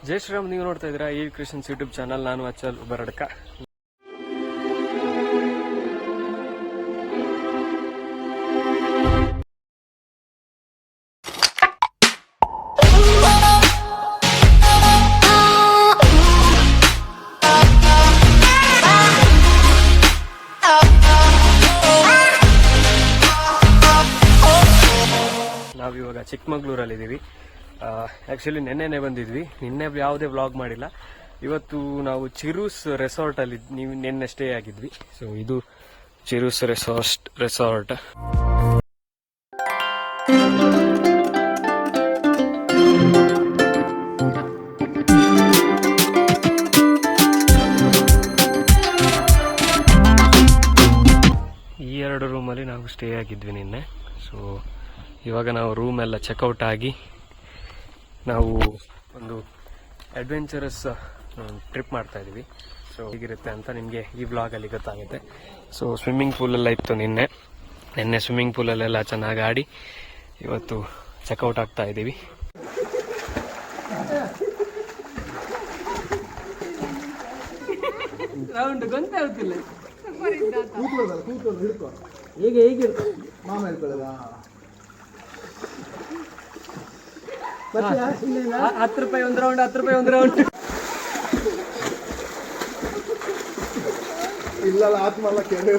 ಜೈ ಶ್ರೀರಾಮ್. ನೀವು ನೋಡ್ತಾ ಇದ್ದೀರಾ ಈ ಕ್ರಿಶ್ಚಿಯನ್ಸ್ ಯೂಟ್ಯೂಬ್ ಚಾನಲ್. ನಾನು ಅಚಲ್ ಬರಡ್ಕ. ನಾವಿವಾಗ ಚಿಕ್ಕಮಗಳೂರಲ್ಲಿದ್ದೀವಿ. ಆ್ಯಕ್ಚುಲಿ ನೆನ್ನೆನೆ ಬಂದಿದ್ವಿ, ನಿನ್ನೆ ಯಾವುದೇ ವ್ಲಾಗ್ ಮಾಡಿಲ್ಲ. ಇವತ್ತು ನಾವು ಚಿರೂಸ್ ರೆಸಾರ್ಟಲ್ಲಿ ನೀವು ನಿನ್ನೆ ಸ್ಟೇ ಆಗಿದ್ವಿ. ಸೊ ಇದು ಚಿರೂಸ್ ರೆಸಾರ್ಟ್. ಈ 2 ರೂಮಲ್ಲಿ ನಾವು ಸ್ಟೇ ಆಗಿದ್ವಿ ನಿನ್ನೆ. ಸೊ ಇವಾಗ ನಾವು ರೂಮ್ ಎಲ್ಲ ಚೆಕ್ಔಟ್ ಆಗಿ ನಾವು ಒಂದು ಅಡ್ವೆಂಚರಸ್ ಟ್ರಿಪ್ ಮಾಡ್ತಾ ಇದ್ದೀವಿ. ಸೊ ಹೇಗಿರುತ್ತೆ ಅಂತ ನಿಮಗೆ ಈ ವ್ಲಾಗಲ್ಲಿ ಗೊತ್ತಾಗುತ್ತೆ. ಸೊ ಸ್ವಿಮ್ಮಿಂಗ್ ಪೂಲೆಲ್ಲ ಇತ್ತು ನಿನ್ನೆ ಸ್ವಿಮ್ಮಿಂಗ್ ಪೂಲಲ್ಲೆಲ್ಲ ಚೆನ್ನಾಗಿ ಆಡಿ ಇವತ್ತು ಚೆಕ್ಔಟ್ ಆಗ್ತಾ ಇದ್ದೀವಿ. ಗೊತ್ತಾಗುತ್ತಿಲ್ಲ ಹೇಗೆ ಮಾಮ ಹೇಳ್ಕೊಳ್ಳೋದ 10 ರೂಪಾಯಿ ಒಂದು ರೌಂಡ್, 10 ರೂಪಾಯಿ ಒಂದು ರೌಂಡ್. ಇಲ್ಲ ಆತ್ಮಲ್ಲ ಕೆರೆ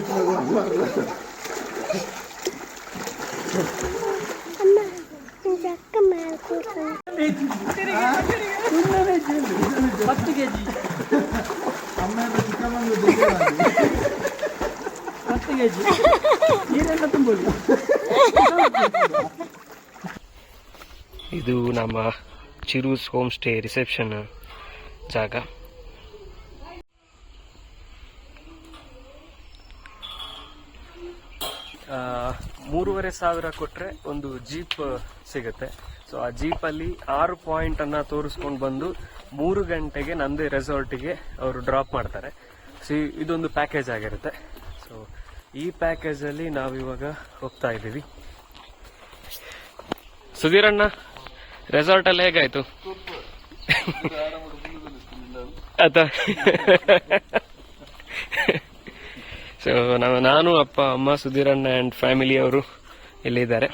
ಇದು ನಮ್ಮ ಚಿರೂಸ್ ಹೋಮ್ ಸ್ಟೇ ರಿಸೆಪ್ಷನ್ ಜಾಗ. $3,500 ಕೊಟ್ರೆ ಒಂದು ಜೀಪ್ ಸಿಗುತ್ತೆ. ಸೊ ಆ ಜೀಪಲ್ಲಿ 6 ಪಾಯಿಂಟ್ ಅನ್ನ ತೋರಿಸ್ಕೊಂಡು ಬಂದು 3 ಗಂಟೆಗೆ ನಂದೇ ರೆಸಾರ್ಟಿಗೆ ಅವರು ಡ್ರಾಪ್ ಮಾಡ್ತಾರೆ. ಸೊ ಇದೊಂದು ಪ್ಯಾಕೇಜ್ ಆಗಿರುತ್ತೆ. ಸೊ ಈ ಪ್ಯಾಕೇಜಲ್ಲಿ ನಾವಿವಾಗ ಹೋಗ್ತಾ ಇದ್ದೀವಿ. ಸುಧೀರಣ್ಣ, ರೆಸಾರ್ಟ್ ಅಲ್ಲಿ ಹೇಗಾಯ್ತು? ಸೊ ನಾನು ಅಪ್ಪ ಅಮ್ಮ ಸುಧೀರಣ್ಣ ಅಂಡ್ ಫ್ಯಾಮಿಲಿ ಅವರು ಇಲ್ಲಿದ್ದಾರೆ.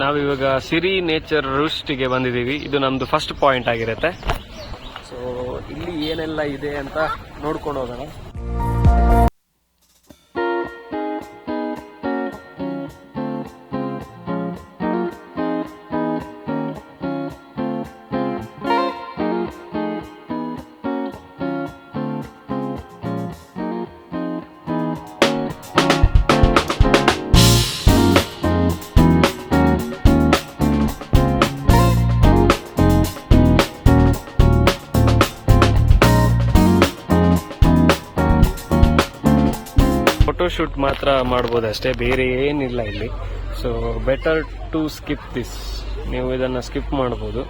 ನಾವಿವಾಗ ಸಿರಿ ನೇಚರ್ ರೂಸ್ಟಿಗೆ ಬಂದಿದ್ದೀವಿ. ಇದು ನಮ್ದು ಫಸ್ಟ್ ಪಾಯಿಂಟ್ ಆಗಿರುತ್ತೆ. ಸೊ ಇಲ್ಲಿ ಏನೆಲ್ಲ ಇದೆ ಅಂತ ನೋಡ್ಕೊಂಡು ಹೋಗೋಣ. ಫೋಟೋಶೂಟ್ ಮಾತ್ರ ಮಾಡ್ಬೋದು ಅಷ್ಟೇ, ಬೇರೆ ಏನಿಲ್ಲ ಇಲ್ಲಿ. So better to skip this. ನೀವು ಇದನ್ನ ಸ್ಕಿಪ್ ಮಾಡ್ಬೋದು.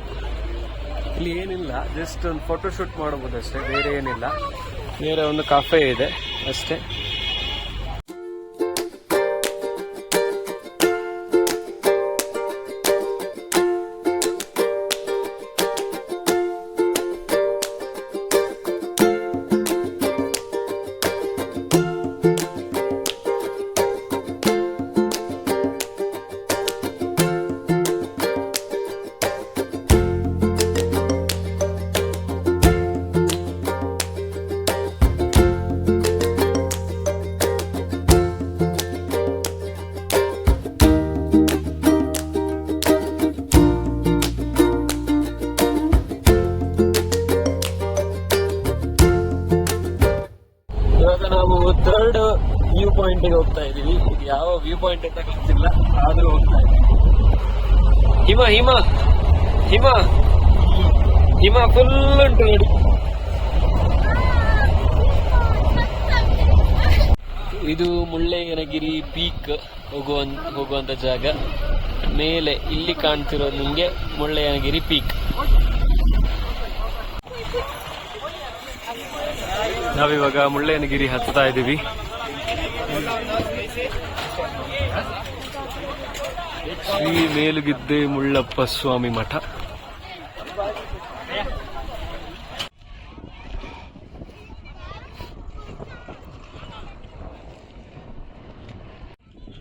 ಇಲ್ಲಿ ಏನಿಲ್ಲ, ಜಸ್ಟ್ ಒಂದು ಫೋಟೋಶೂಟ್ ಮಾಡ್ಬೋದು ಅಷ್ಟೇ, ಬೇರೆ ಏನಿಲ್ಲ. ಬೇರೆ ಒಂದು ಕಾಫೆ ಇದೆ ಅಷ್ಟೇ. ಥರ್ಡ್ ವ್ಯೂ ಪಾಯಿಂಟ್ಗೆ ಹೋಗ್ತಾ ಇದೀವಿ. ಇದು ಯಾವ ವ್ಯೂ ಪಾಯಿಂಟ್ ಅಂತ ಗೊತ್ತಿಲ್ಲ, ಆದ್ರೂ ಹೋಗ್ತಾ ಇದೀವಿ. ಹಿಮ ಹಿಮ ಹಿಮ ಹಿಮ ಫುಲ್ ಉಂಟು ನೋಡಿ. ಇದು ಮುಳ್ಳಯ್ಯನಗಿರಿ ಪೀಕ್ ಹೋಗುವಂತ ಜಾಗ. ಮೇಲೆ ಇಲ್ಲಿ ಕಾಣ್ತಿರೋದು ನಿಮಗೆ ಮುಳ್ಳಯ್ಯನಗಿರಿ ಪೀಕ್. ನಾವಿವಾಗ ಮುಳ್ಳಯ್ಯನಗಿರಿ ಹತ್ತಾ ಇದ್ದೀವಿ. ಶ್ರೀ ಮೇಲುಗಿದ್ದೆ ಮುಳ್ಳಪ್ಪ ಸ್ವಾಮಿ ಮಠ.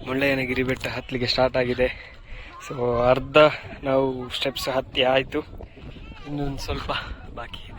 ಮುಳ್ಳಯ್ಯನಗಿರಿ ಬೆಟ್ಟ ಹತ್ತಲಿಕ್ಕೆ ಸ್ಟಾರ್ಟ್ ಆಗಿದೆ. ಸೊ ಅರ್ಧ ನಾವು ಸ್ಟೆಪ್ಸ್ ಹತ್ತಿ ಆಯಿತು, ಇನ್ನೊಂದು ಸ್ವಲ್ಪ ಬಾಕಿ ಇದೆ.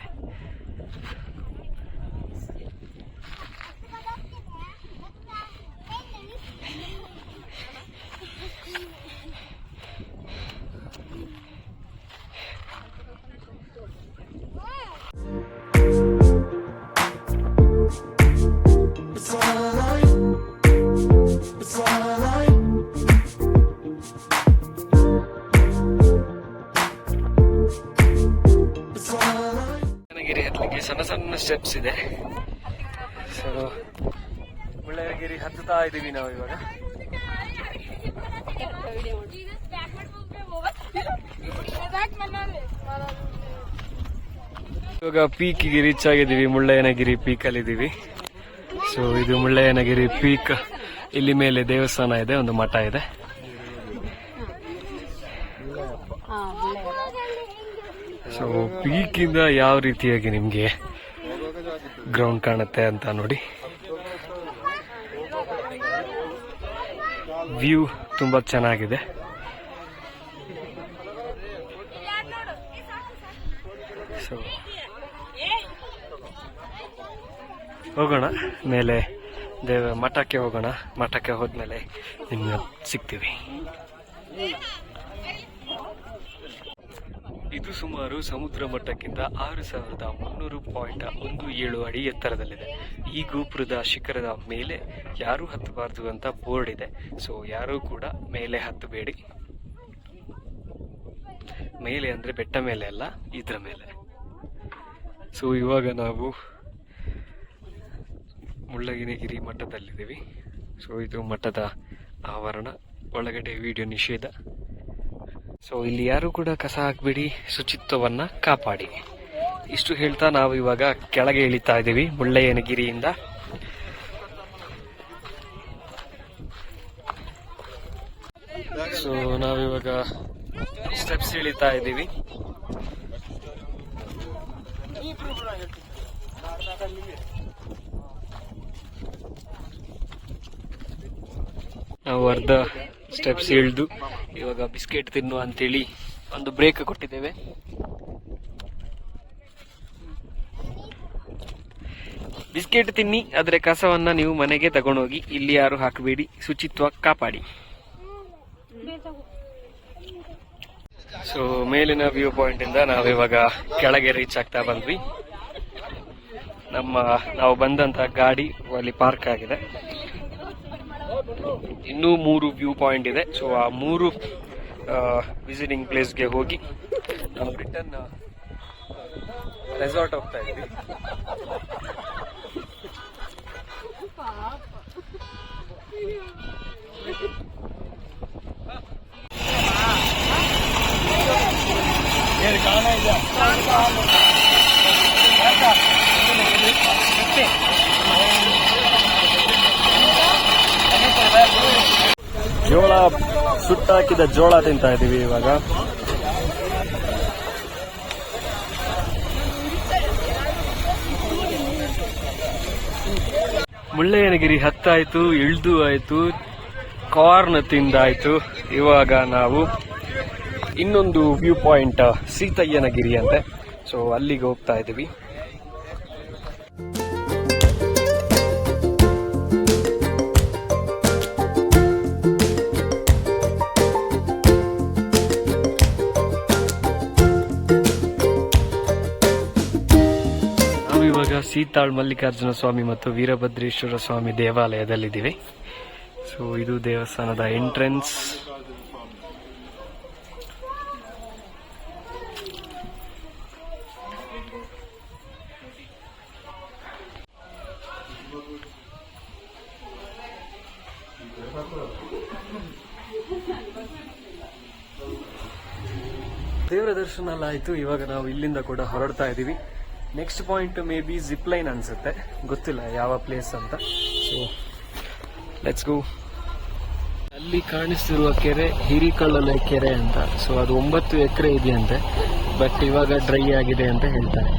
ಸಣ್ಣ ಸಣ್ಣ ಸ್ಟೆಪ್ಸ್ ಇದೆ. ಸೊ ಮುಳ್ಳಯ್ಯನಗಿರಿ ಹತ್ತುತ್ತಾ ಇದ್ದೀವಿ ನಾವು ಇವಾಗ. ಇವಾಗ ಪೀಕಿಗೆ ರೀಚ್ ಆಗಿದ್ದೀವಿ. ಮುಳ್ಳಯ್ಯನಗಿರಿ ಪೀಕ್ ಅಲ್ಲಿ ಇದ್ದೀವಿ. ಸೊ ಇದು ಮುಳ್ಳಯ್ಯನಗಿರಿ ಪೀಕ್. ಇಲ್ಲಿ ಮೇಲೆ ದೇವಸ್ಥಾನ ಇದೆ, ಒಂದು ಮಠ ಇದೆ. ಸೊ ಪೀಕಿಂದ ಯಾವ ರೀತಿಯಾಗಿ ನಿಮ್ಗೆ ಗ್ರೌಂಡ್ ಕಾಣುತ್ತೆ ಅಂತ ನೋಡಿ. ವ್ಯೂ ತುಂಬಾ ಚೆನ್ನಾಗಿದೆ. ಸೊ ಹೋಗೋಣ ಮೇಲೆ ಮಠಕ್ಕೆ ಹೋಗೋಣ. ಮಠಕ್ಕೆ ಹೋದ್ಮೇಲೆ ನಿಮ್ಗೆ ಸಿಗ್ತೀವಿ. ಇದು ಸುಮಾರು ಸಮುದ್ರ ಮಟ್ಟಕ್ಕಿಂತ 6300.17 ಅಡಿ ಎತ್ತರದಲ್ಲಿದೆ. ಈ ಗೋಪುರದ ಶಿಖರದ ಮೇಲೆ ಯಾರೂ ಹತ್ತಬಾರದು ಅಂತ ಬೋರ್ಡ್ ಇದೆ. ಸೊ ಯಾರೂ ಕೂಡ ಮೇಲೆ ಹತ್ತಬೇಡಿ. ಮೇಲೆ ಅಂದ್ರೆ ಬೆಟ್ಟ ಮೇಲೆ ಅಲ್ಲ, ಇದ್ರ ಮೇಲೆ. ಸೊ ಇವಾಗ ನಾವು ಮುಳ್ಳಯ್ಯನಗಿರಿ ಮಠದಲ್ಲಿದ್ದೀವಿ. ಸೊ ಇದು ಮಠದ ಆವರಣ, ಒಳಗಡೆ ವಿಡಿಯೋ ನಿಷೇಧ. ಸೊ ಇಲ್ಲಿ ಯಾರು ಕೂಡ ಕಸ ಹಾಕ್ಬಿಡಿ, ಶುಚಿತ್ವವನ್ನ ಕಾಪಾಡಿ. ಇಷ್ಟು ಹೇಳ್ತಾ ನಾವು ಇವಾಗ ಕೆಳಗೆ ಇಳಿತಾ ಇದ್ದೀವಿ ಮುಳ್ಳಯ್ಯನಗಿರಿಯಿಂದ. ಸೊ ನಾವಿವಾಗ ಸ್ಟೆಪ್ಸ್ ಇಳಿತಾ ಇದ್ದೀವಿ. ನಾವು ಅರ್ಧ ಸ್ಟೆಪ್ಸ್ ಇಳಿದು ಇವಾಗ ಬಿಸ್ಕೆಟ್ ತಿನ್ನು ಅಂತೇಳಿ ಒಂದು ಬ್ರೇಕ್ ಕೊಟ್ಟಿದ್ದೇವೆ. ಬಿಸ್ಕೆಟ್ ತಿನ್ನಿ, ಆದ್ರೆ ಕಸವನ್ನ ನೀವು ಮನೆಗೆ ತಗೊಂಡೋಗಿ, ಇಲ್ಲಿ ಯಾರು ಹಾಕಬೇಡಿ, ಶುಚಿತ್ವ ಕಾಪಾಡಿ. ಸೊ ಮೇಲಿನ ವ್ಯೂ ಪಾಯಿಂಟ್ ಇಂದ ನಾವಿವಾಗ ಕೆಳಗೆ ರೀಚ್ ಆಗ್ತಾ ಬಂದ್ವಿ. ನಾವು ಬಂದಂತ ಗಾಡಿ ಅಲ್ಲಿ ಪಾರ್ಕ್ ಆಗಿದೆ. ಇನ್ನೂ 3 ವ್ಯೂ ಪಾಯಿಂಟ್ ಇದೆ. ಸೊ ಆ 3 ವಿಸಿಟಿಂಗ್ ಪ್ಲೇಸ್ಗೆ ಹೋಗಿ ನಾವು ರಿಟರ್ನ್ ರೆಸಾರ್ಟ್ ಹೋಗ್ತಾ ಇದ್ದೀವಿ. ಜೋಳ ಸುಟ್ಟಾಕಿದ ಜೋಳ ತಿಂತಾ ಇದೀವಿ ಇವಾಗ. ಮುಳ್ಳಯ್ಯನಗಿರಿ ಹತ್ತಾಯ್ತು, ಇಳ್ದು ಆಯ್ತು, ಕಾರ್ನ್ ತಿಂದಾಯ್ತು. ಇವಾಗ ನಾವು ಇನ್ನೊಂದು ವ್ಯೂ ಪಾಯಿಂಟ್ ಸೀತಯ್ಯನಗಿರಿ ಅಂತೆ. ಸೊ ಅಲ್ಲಿಗೆ ಹೋಗ್ತಾ ಇದೀವಿ. ನಾವಿವಾಗ ಸೀತಾಳ್ ಮಲ್ಲಿಕಾರ್ಜುನ ಸ್ವಾಮಿ ಮತ್ತು ವೀರಭದ್ರೇಶ್ವರ ಸ್ವಾಮಿ ದೇವಾಲಯದಲ್ಲಿದ್ದೀವಿ. ಸೊ ಇದು ದೇವಸ್ಥಾನದ ಎಂಟ್ರೆನ್ಸ್. ದೇವರ ದರ್ಶನ ಎಲ್ಲ ಆಯ್ತು. ಇವಾಗ ನಾವು ಇಲ್ಲಿಂದ ಕೂಡ ಹೊರಡ್ತಾ ಇದೀವಿ. Next point may be zip line ಅನ್ಸುತ್ತೆ, ಗೊತ್ತಿಲ್ಲ ಯಾವ ಪ್ಲೇಸ್ ಅಂತ. So let's go. ಅಲ್ಲಿ ಕಾಣಿಸ್ತಿರುವ ಕೆರೆ ಹಿರಿಕಳ್ಳಲೆ ಕೆರೆ ಅಂತ. ಸೊ ಅದು 9 ಎಕರೆ ಇದೆಯಂತೆ, ಬಟ್ ಇವಾಗ ಡ್ರೈ ಆಗಿದೆ ಅಂತ ಹೇಳ್ತಾರೆ.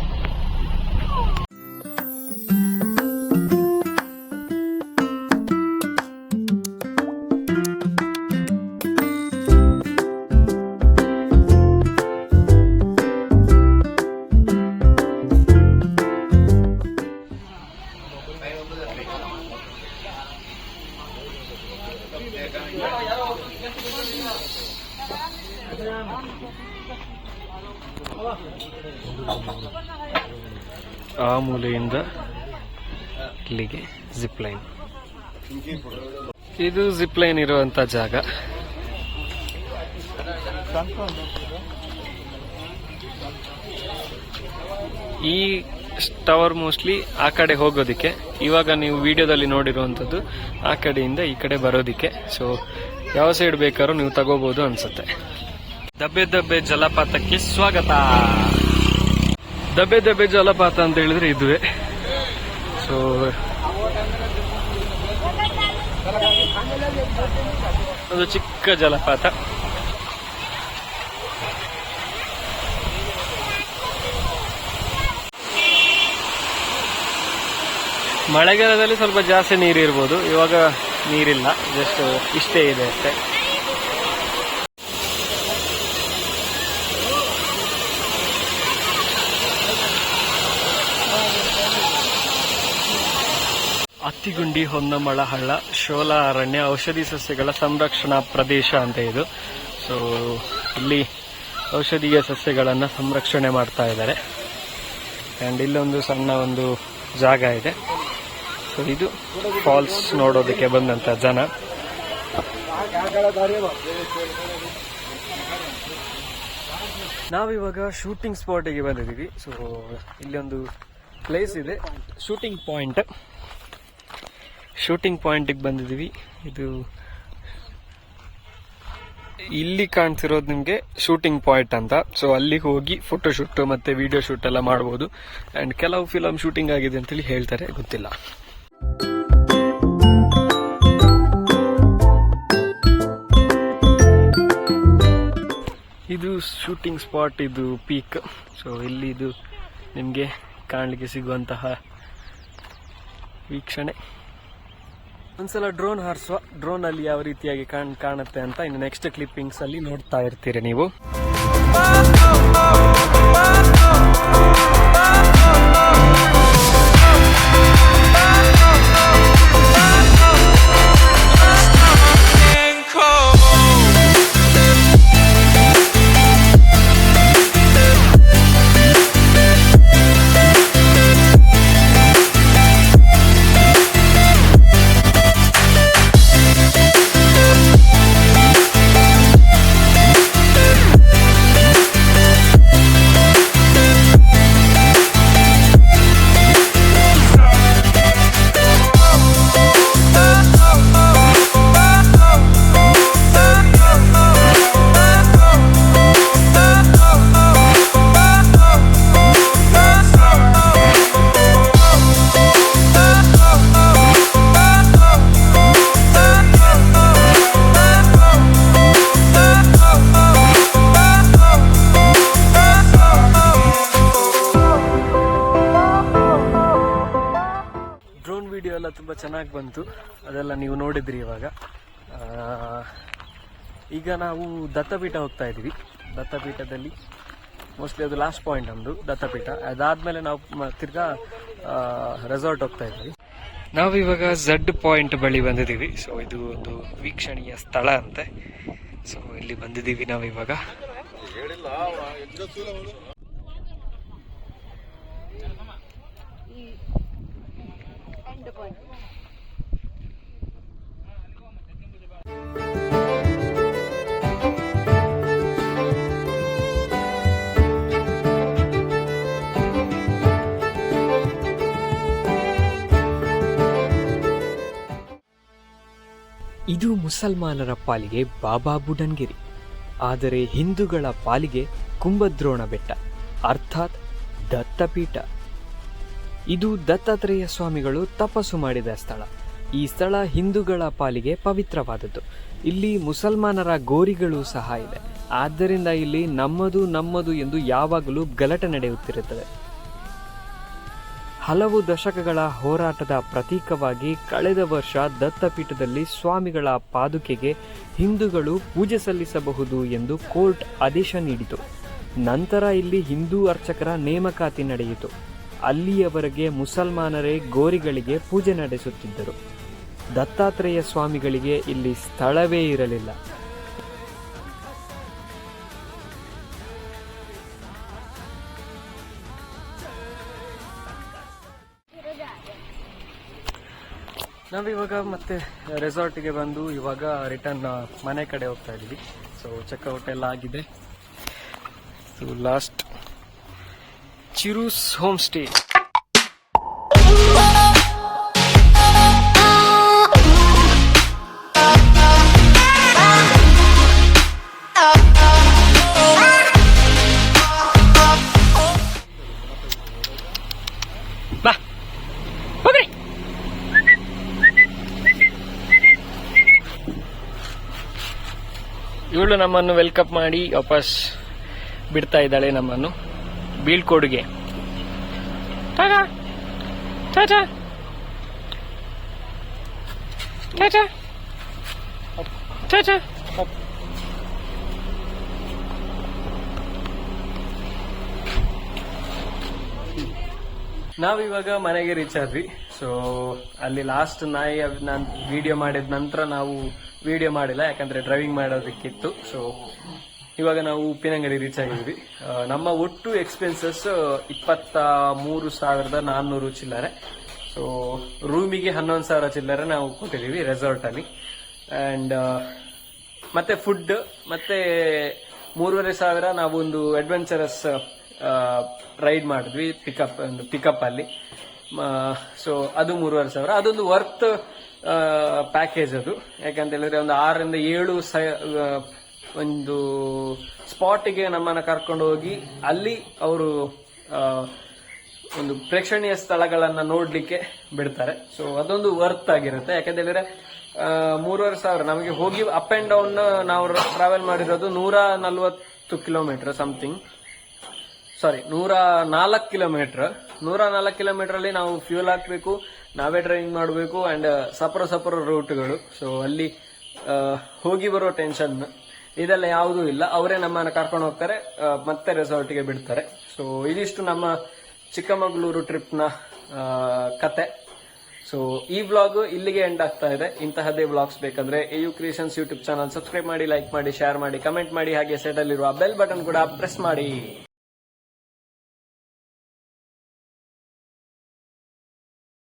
ಆ ಮೂಲೆಯಿಂದ ಇಲ್ಲಿಗೆ ಜಿಪ್ ಲೈನ್. ಇದು ಜಿಪ್ ಲೈನ್ ಇರುವಂತ ಜಾಗ. ಈ ಟವರ್ ಮೋಸ್ಟ್ಲಿ ಆ ಕಡೆ ಹೋಗೋದಿಕ್ಕೆ, ಇವಾಗ ನೀವು ವಿಡಿಯೋದಲ್ಲಿ ನೋಡಿರುವಂತದ್ದು ಆ ಕಡೆಯಿಂದ ಈ ಕಡೆ ಬರೋದಿಕ್ಕೆ. ಸೊ ಯಾವ ಸೈಡ್ ಬೇಕಾದ್ರೂ ನೀವು ತಗೋಬಹುದು ಅನ್ಸುತ್ತೆ. ದಬ್ಬೆ ದಬ್ಬೆ ಜಲಪಾತಕ್ಕೆ ಸ್ವಾಗತ. ದಬ್ಬೆ ದಬ್ಬೆ ಜಲಪಾತ ಅಂತ ಹೇಳಿದ್ರೆ ಇದುವೇ. ಸೊ ಒಂದು ಚಿಕ್ಕ ಜಲಪಾತ. ಮಳೆಗಾಲದಲ್ಲಿ ಸ್ವಲ್ಪ ಜಾಸ್ತಿ ನೀರಿರ್ಬೋದು, ಇವಾಗ ನೀರಿಲ್ಲ, ಜಸ್ಟ್ ಇಷ್ಟೇ ಇದೆ ಅಷ್ಟೇ. ಅತ್ತಿಗುಂಡಿ ಹೊನ್ನಮಳ ಹಳ್ಳ ಶೋಲಾ ಅರಣ್ಯ ಔಷಧಿ ಸಸ್ಯಗಳ ಸಂರಕ್ಷಣಾ ಪ್ರದೇಶ ಅಂತ ಇದು. ಸೊ ಇಲ್ಲಿ ಔಷಧೀಯ ಸಸ್ಯಗಳನ್ನು ಸಂರಕ್ಷಣೆ ಮಾಡ್ತಾ ಇದ್ದಾರೆ. ಆ್ಯಂಡ್ ಇಲ್ಲೊಂದು ಸಣ್ಣ ಒಂದು ಜಾಗ ಇದೆ. ಸೊ ಇದು ಫಾಲ್ಸ್ ನೋಡೋದಕ್ಕೆ ಬಂದಂತ ಜನ. ನಾವಿವಾಗ ಶೂಟಿಂಗ್ ಸ್ಪಾಟಿಗೆ ಬಂದಿದ್ದೀವಿ. ಸೊ ಇಲ್ಲೊಂದು ಪ್ಲೇಸ್ ಇದೆ, ಶೂಟಿಂಗ್ ಪಾಯಿಂಟ್. ಶೂಟಿಂಗ್ ಪಾಯಿಂಟಿಗೆ ಬಂದಿದ್ದೀವಿ. ಇದು ಇಲ್ಲಿ ಕಾಣ್ತಿರೋದು ನಿಮಗೆ ಶೂಟಿಂಗ್ ಪಾಯಿಂಟ್ ಅಂತ. ಸೊ ಅಲ್ಲಿಗೆ ಹೋಗಿ ಫೋಟೋ ಶೂಟ್ ಮತ್ತೆ ವಿಡಿಯೋ ಶೂಟ್ ಎಲ್ಲ ಮಾಡಬಹುದು. ಅಂಡ್ ಕೆಲವು ಫಿಲಮ್ ಶೂಟಿಂಗ್ ಆಗಿದೆ ಅಂತೇಳಿ ಹೇಳ್ತಾರೆ, ಗೊತ್ತಿಲ್ಲ. ಇದು ಶೂಟಿಂಗ್ ಸ್ಪಾಟ್, ಇದು ಪೀಕ್. ಸೊ ಇಲ್ಲಿ ಇದು ನಿಮಗೆ ಕಾಣಲಿಕ್ಕೆ ಸಿಗುವಂತಹ ವೀಕ್ಷಣೆ. ಒಂದ್ಸಲ ಡ್ರೋನ್ ಹಾರಿಸುವ. ಡ್ರೋನ್ ಅಲ್ಲಿ ಯಾವ ರೀತಿಯಾಗಿ ಕಾಣುತ್ತೆ ಅಂತ ಇನ್ನು ನೆಕ್ಸ್ಟ್ ಕ್ಲಿಪ್ಪಿಂಗ್ಸ್ ಅಲ್ಲಿ ನೋಡ್ತಾ ಇರ್ತೀರಿ ನೀವು. ವಿಡಿಯೋ ಎಲ್ಲ ತುಂಬ ಚೆನ್ನಾಗಿ ಬಂತು, ಅದೆಲ್ಲ ನೀವು ನೋಡಿದ್ರಿ. ಈಗ ನಾವು ದತ್ತಪೀಠ ಹೋಗ್ತಾ ಇದ್ದೀವಿ. ದತ್ತಪೀಠದಲ್ಲಿ ಮೋಸ್ಟ್ಲಿ ಅದು ಲಾಸ್ಟ್ ಪಾಯಿಂಟ್ ನಮ್ಮದು ದತ್ತಪೀಠ. ಅದಾದಮೇಲೆ ನಾವು ತಿರ್ಗಾ ರೆಸಾರ್ಟ್ ಹೋಗ್ತಾ ಇದ್ದೀವಿ. ನಾವಿವಾಗ ಝಡ್ ಪಾಯಿಂಟ್ ಬಳಿ ಬಂದಿದ್ದೀವಿ. ಸೊ ಇದು ಒಂದು ವೀಕ್ಷಣೀಯ ಸ್ಥಳ ಅಂತೆ. ಸೊ ಇಲ್ಲಿ ಬಂದಿದ್ದೀವಿ ನಾವಿವಾಗ. ಇದು ಮುಸಲ್ಮಾನರ ಪಾಲಿಗೆ ಬಾಬಾ ಬುಡನ್ಗಿರಿ. ಆದರೆ ಹಿಂದೂಗಳ ಪಾಲಿಗೆ ಕುಂಭದ್ರೋಣ ಬೆಟ್ಟ ಅರ್ಥಾತ್ ದತ್ತಪೀಠ. ಇದು ದತ್ತಾತ್ರೇಯ ಸ್ವಾಮಿಗಳು ತಪಸ್ಸು ಮಾಡಿದ ಸ್ಥಳ. ಈ ಸ್ಥಳ ಹಿಂದೂಗಳ ಪಾಲಿಗೆ ಪವಿತ್ರವಾದದ್ದು. ಇಲ್ಲಿ ಮುಸಲ್ಮಾನರ ಗೋರಿಗಳು ಸಹ ಇದೆ. ಆದ್ದರಿಂದ ಇಲ್ಲಿ ನಮ್ಮದು ಎಂದು ಯಾವಾಗಲೂ ಗಲಾಟೆ ನಡೆಯುತ್ತಿರುತ್ತದೆ. ಹಲವು ದಶಕಗಳ ಹೋರಾಟದ ಪ್ರತೀಕವಾಗಿ ಕಳೆದ ವರ್ಷ ದತ್ತಪೀಠದಲ್ಲಿ ಸ್ವಾಮಿಗಳ ಪಾದುಕೆಗೆ ಹಿಂದೂಗಳು ಪೂಜೆ ಸಲ್ಲಿಸಬಹುದು ಎಂದು ಕೋರ್ಟ್ ಆದೇಶ ನೀಡಿತು. ನಂತರ ಇಲ್ಲಿ ಹಿಂದೂ ಅರ್ಚಕರ ನೇಮಕಾತಿ ನಡೆಯಿತು. ಅಲ್ಲಿಯವರೆಗೆ ಮುಸಲ್ಮಾನರೇ ಗೋರಿಗಳಿಗೆ ಪೂಜೆ ನಡೆಸುತ್ತಿದ್ದರು. ದತ್ತಾತ್ರೇಯ ಸ್ವಾಮಿಗಳಿಗೆ ಇಲ್ಲಿ ಸ್ಥಳವೇ ಇರಲಿಲ್ಲ. ನಾವಿವಾಗ ಮತ್ತೆ ರೆಸಾರ್ಟ್ಗೆ ಬಂದು ಇವಾಗ ರಿಟರ್ನ್ ಮನೆ ಕಡೆ ಹೋಗ್ತಾ ಇದ್ದೀವಿ. ಸೊ ಚೆಕ್ಔಟ್ ಎಲ್ಲ ಆಗಿದೆ. ಲಾಸ್ಟ್ ಚಿರೂಸ್ ಹೋಮ್ ಸ್ಟೇ. ಇವಳು ನಮ್ಮನ್ನು ವೆಲ್ಕಮ್ ಮಾಡಿ ವಾಪಸ್ ಬಿಡ್ತಾ ಇದ್ದಾಳೆ ನಮ್ಮನ್ನು ಬೀಳ್ಕೊಡುಗೆ. ಟಾಟಾ ಟಾಟಾ ಟಾಟಾ ಟಾಟಾ. ನಾವಿವಾಗ ಮನೆಗೆ ರೀಚ್ ಆದ್ವಿ. ಸೊ ಅಲ್ಲಿ ಲಾಸ್ಟ್ ನಾನು ವಿಡಿಯೋ ಮಾಡಿದ ನಂತರ ನಾವು ವಿಡಿಯೋ ಮಾಡಿಲ್ಲ, ಯಾಕಂದ್ರೆ ಡ್ರೈವಿಂಗ್ ಮಾಡೋದಕ್ಕಿತ್ತು. ಸೊ ಇವಾಗ ನಾವು ಉಪ್ಪಿನಂಗಡಿ ರೀಚ್ ಆಗಿದ್ವಿ. ನಮ್ಮ ಒಟ್ಟು ಎಕ್ಸ್ಪೆನ್ಸಸ್ 23,400 ಚಿಲ್ಲರೆ. ಸೊ ರೂಮಿಗೆ 11,000 ಚಿಲ್ಲರೆ ನಾವು ಕೊಟ್ಟಿದ್ದೀವಿ ರೆಸಾರ್ಟ್ ಅಲ್ಲಿ. ಅಂಡ್ ಮತ್ತೆ ಫುಡ್ ಮತ್ತೆ 3,500 ನಾವು ಒಂದು ಅಡ್ವೆಂಚರಸ್ ರೈಡ್ ಮಾಡಿದ್ವಿ ಪಿಕಪ್ ಅಲ್ಲಿ. ಸೊ ಅದು 3,500. ಅದೊಂದು ವರ್ತ್ ಪ್ಯಾಕೇಜ್ ಅದು. ಯಾಕಂತ ಹೇಳಿದ್ರೆ ಒಂದು 6 ರಿಂದ 7 ಒಂದು ಸ್ಪಾಟಿಗೆ ನಮ್ಮನ್ನ ಕರ್ಕೊಂಡು ಹೋಗಿ ಅಲ್ಲಿ ಅವರು ಒಂದು ಪ್ರೇಕ್ಷಣೀಯ ಸ್ಥಳಗಳನ್ನ ನೋಡ್ಲಿಕ್ಕೆ ಬಿಡ್ತಾರೆ. ಸೊ ಅದೊಂದು ವರ್ತ್ ಆಗಿರುತ್ತೆ. ಯಾಕಂತ ಹೇಳಿದ್ರೆ 3,500 ನಮಗೆ ಹೋಗಿ ಅಪ್ ಅಂಡ್ ಡೌನ್ ನಾವು ಟ್ರಾವೆಲ್ ಮಾಡಿರೋದು 140 ಕಿಲೋಮೀಟರ್ ಸಮಥಿಂಗ್. 104 ಕಿಲೋಮೀಟರ್. 104 ಕಿಲೋಮೀಟರ್ ಅಲ್ಲಿ ನಾವು ಫ್ಯೂಲ್ ಹಾಕ್ಬೇಕು, ನಾವೇ ಡ್ರೈವಿಂಗ್ ಮಾಡಬೇಕು. ಅಂಡ್ ಸಪರ ರೂಟ್ಗಳು. ಸೊ ಅಲ್ಲಿ ಹೋಗಿ ಬರೋ ಟೆನ್ಷನ್ ಇದೆಲ್ಲ ಯಾವುದೂ ಇಲ್ಲ. ಅವರೇ ನಮ್ಮನ್ನ ಕರ್ಕೊಂಡು ಹೋಗ್ತಾರೆ, ಮತ್ತೆ ರೆಸಾರ್ಟ್ಗೆ ಬಿಡ್ತಾರೆ. ಸೊ ಇದಿಷ್ಟು ನಮ್ಮ ಚಿಕ್ಕಮಗಳೂರು ಟ್ರಿಪ್ ನ ಕತೆ. ಸೊ ಈ ವ್ಲಾಗ್ ಇಲ್ಲಿಗೆ ಎಂಡ್ ಆಗ್ತಾ ಇದೆ. ಇಂತಹದೇ ವ್ಲಾಗ್ಸ್ ಬೇಕಂದ್ರೆ AU creations YouTube channel subscribe ಮಾಡಿ, ಲೈಕ್ ಮಾಡಿ, ಶೇರ್ ಮಾಡಿ, ಕಮೆಂಟ್ ಮಾಡಿ. ಹಾಗೆ ಸೈಡ್ ಅಲ್ಲಿರುವ ಬೆಲ್ ಬಟನ್ ಕೂಡ ಪ್ರೆಸ್ ಮಾಡಿ.